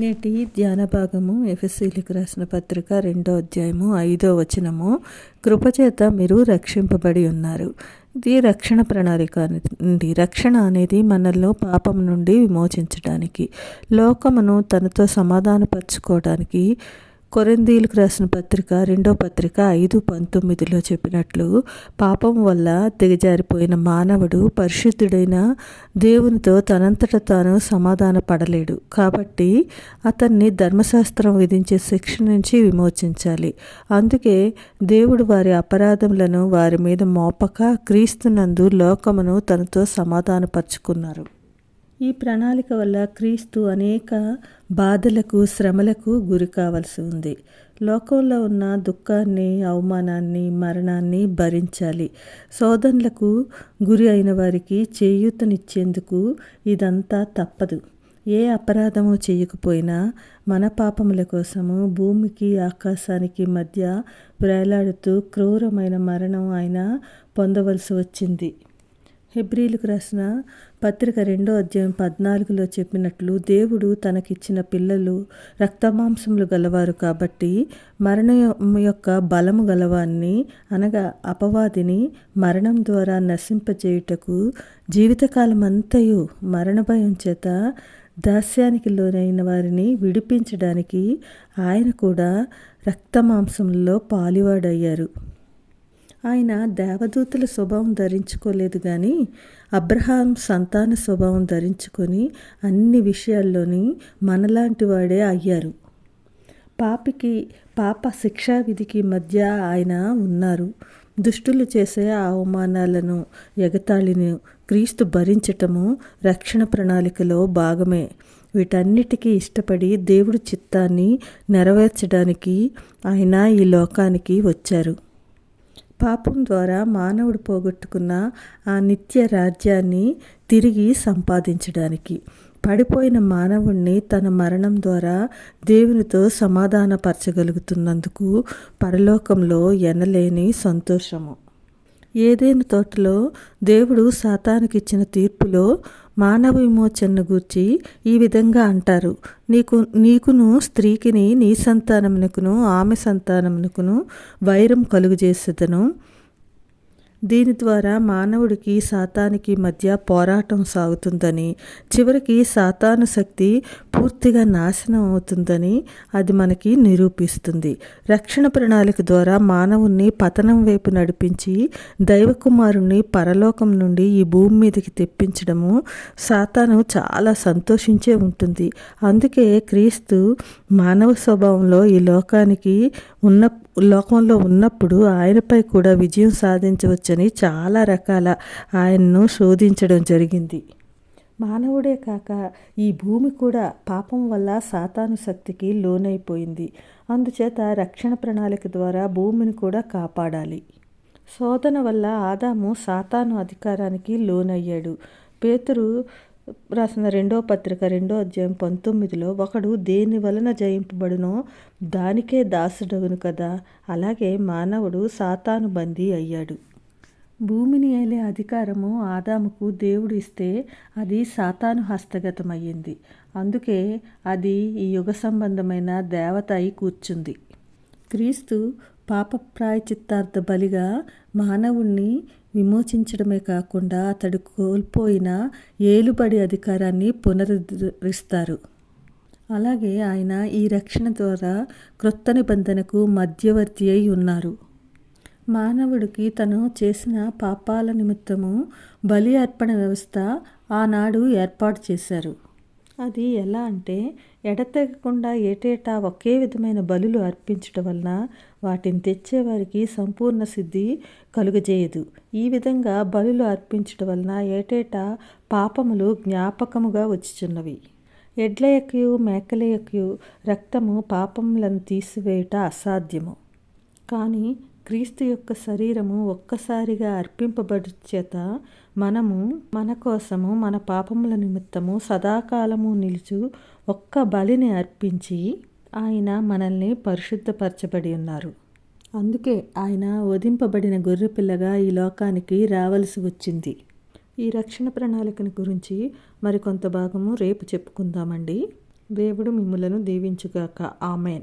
నేటి ధ్యాన భాగము ఎఫెసీయులకు రాసిన పత్రిక 2వ అధ్యాయము 5వ వచనము. కృపచేత మీరు రక్షింపబడి ఉన్నారు. ఇది రక్షణ ప్రణాళిక నుండి. రక్షణ అనేది మనల్లో పాపం నుండి విమోచించడానికి, లోకమును తనతో సమాధానపరచుకోవడానికి. కొరింథీయులకు రాసిన పత్రిక 2వ పత్రిక 5:19 చెప్పినట్లు, పాపం వల్ల దిగజారిపోయిన మానవుడు పరిశుద్ధుడైన దేవునితో తనంతట తాను సమాధాన పడలేడు. కాబట్టి అతన్ని ధర్మశాస్త్రం విధించే శిక్ష నుంచి విమోచించాలి. అందుకే దేవుడు వారి అపరాధములను వారి మీద మోపక క్రీస్తునందు లోకమును తనతో సమాధానపరుచుకున్నారు. ఈ ప్రణాళిక వల్ల క్రీస్తు అనేక బాధలకు, శ్రమలకు గురి కావలసి ఉంది. లోకంలో ఉన్న దుఃఖాన్ని, అవమానాన్ని, మరణాన్ని భరించాలి. శోధనలకు గురి అయిన వారికి చేయూతనిచ్చేందుకు ఇదంతా తప్పదు. ఏ అపరాధము చేయకపోయినా మన పాపముల కోసము భూమికి ఆకాశానికి మధ్య వేలాడుతూ క్రూరమైన మరణం ఆయన పొందవలసి వచ్చింది. హెబ్రీయులకు రాసిన పత్రిక 2వ అధ్యాయం 14 చెప్పినట్లు, దేవుడు తనకిచ్చిన పిల్లలు రక్తమాంసములు గలవారు కాబట్టి మరణం యొక్క బలము గలవాన్ని, అనగా అపవాదిని మరణం ద్వారా నశింపజేయుటకు జీవితకాలమంతయు మరణ భయం చేత దాస్యానికి లోనైన వారిని విడిపించడానికి ఆయన కూడా రక్తమాంసములలో పాలివాడయ్యారు. ఆయన దేవదూతల స్వభావం ధరించుకోలేదు, కానీ అబ్రహాం సంతాన స్వభావం ధరించుకొని అన్ని విషయాల్లోని మనలాంటి వాడే అయ్యారు. పాప శిక్షా విధికి మధ్య ఆయన ఉన్నారు. దుష్టులు చేసే అవమానాలను, ఎగతాళిని క్రీస్తు భరించటము రక్షణ ప్రణాళికలో భాగమే. వీటన్నిటికీ ఇష్టపడి దేవుడి చిత్తాన్ని నెరవేర్చడానికి ఆయన ఈ లోకానికి వచ్చారు. పాపం ద్వారా మానవుడు పోగొట్టుకున్న ఆ నిత్య రాజ్యాన్ని తిరిగి సంపాదించడానికి, పడిపోయిన మానవుణ్ణి తన మరణం ద్వారా దేవునితో సమాధానపరచగలుగుతున్నందుకు పరలోకంలో ఎనలేని సంతోషము. ఏదెను తోటలో దేవుడు సాతానుకిచ్చిన తీర్పులో మానవ విమోచనను గూర్చి ఈ విధంగా అంటారు, నీకును స్త్రీకిని, నీ సంతానమునకును ఆమె సంతానమునకును వైరం కలుగజేసేదను. దీని ద్వారా మానవుడికి సాతానికి మధ్య పోరాటం సాగుతుందని, చివరికి సాతాను శక్తి పూర్తిగా నాశనం అవుతుందని అది మనకి నిరూపిస్తుంది. రక్షణ ప్రణాళిక ద్వారా మానవుణ్ణి పతనం వైపు నడిపించి దైవకుమారుణ్ణి పరలోకం నుండి ఈ భూమి మీదకి తెప్పించడము సాతాను చాలా సంతోషించే ఉంటుంది. అందుకే క్రీస్తు మానవ స్వభావంలో ఈ లోకంలో ఉన్నప్పుడు ఆయనపై కూడా విజయం సాధించవచ్చని చాలా రకాల ఆయన్ను శోధించడం జరిగింది. మానవుడే కాక ఈ భూమి కూడా పాపం వల్ల సాతాను శక్తికి లోనైపోయింది. అందుచేత రక్షణ ప్రణాళిక ద్వారా భూమిని కూడా కాపాడాలి. శోధన వల్ల ఆదాము సాతాను అధికారానికి లోనయ్యాడు. పేతురు రాసిన 2వ పత్రిక 2వ అధ్యాయం 19 ఒకడు దేని వలన జయింపబడునో దానికే దాసుడగును కదా, అలాగే మానవుడు సాతాను బందీ అయ్యాడు. భూమిని ఏలే అధికారము ఆదాముకు దేవుడు ఇస్తే అది సాతాను హస్తగతమయ్యింది. అందుకే అది ఈ యుగ సంబంధమైన దేవత అయి కూర్చుంది. క్రీస్తు పాప ప్రాయచిత్తార్థ బలిగా మానవుణ్ణి విమోచించడమే కాకుండా అతడు కోల్పోయిన ఏలుబడి అధికారాన్ని పునరుద్ధరిస్తారు. అలాగే ఆయన ఈ రక్షణ ద్వారా క్రొత్త నిబంధనకు మధ్యవర్తి అయి ఉన్నారు. మానవుడికి తను చేసిన పాపాల నిమిత్తము బలి అర్పణ వ్యవస్థ ఆనాడు ఏర్పాటు చేశారు. అది ఎలా అంటే, ఎడతెగకుండా ఏటేటా ఒకే విధమైన బలులు అర్పించడం వలన వాటిని తెచ్చేవారికి సంపూర్ణ సిద్ధి కలుగజేయదు. ఈ విధంగా బలులు అర్పించడం వలన ఏటేటా పాపములు జ్ఞాపకముగా వచ్చుచున్నవి. ఎడ్ల యొక్కయు మేకల యొక్కయు రక్తము పాపములను తీసివేయుట అసాధ్యము. కానీ క్రీస్తు యొక్క శరీరము ఒక్కసారిగా అర్పింపబడు చేత మనము మన కోసము, మన పాపముల నిమిత్తము సదాకాలము నిలుచు ఒక్క బలిని అర్పించి ఆయన మనల్ని పరిశుద్ధపరచబడి ఉన్నారు. అందుకే ఆయన వధింపబడిన గొర్రెపిల్లగా ఈ లోకానికి రావలసి వచ్చింది. ఈ రక్షణ ప్రణాళికను గురించి మరికొంత భాగము రేపు చెప్పుకుందామండి. దేవుడు మిమ్ములను దీవించుగాక. ఆమెన్.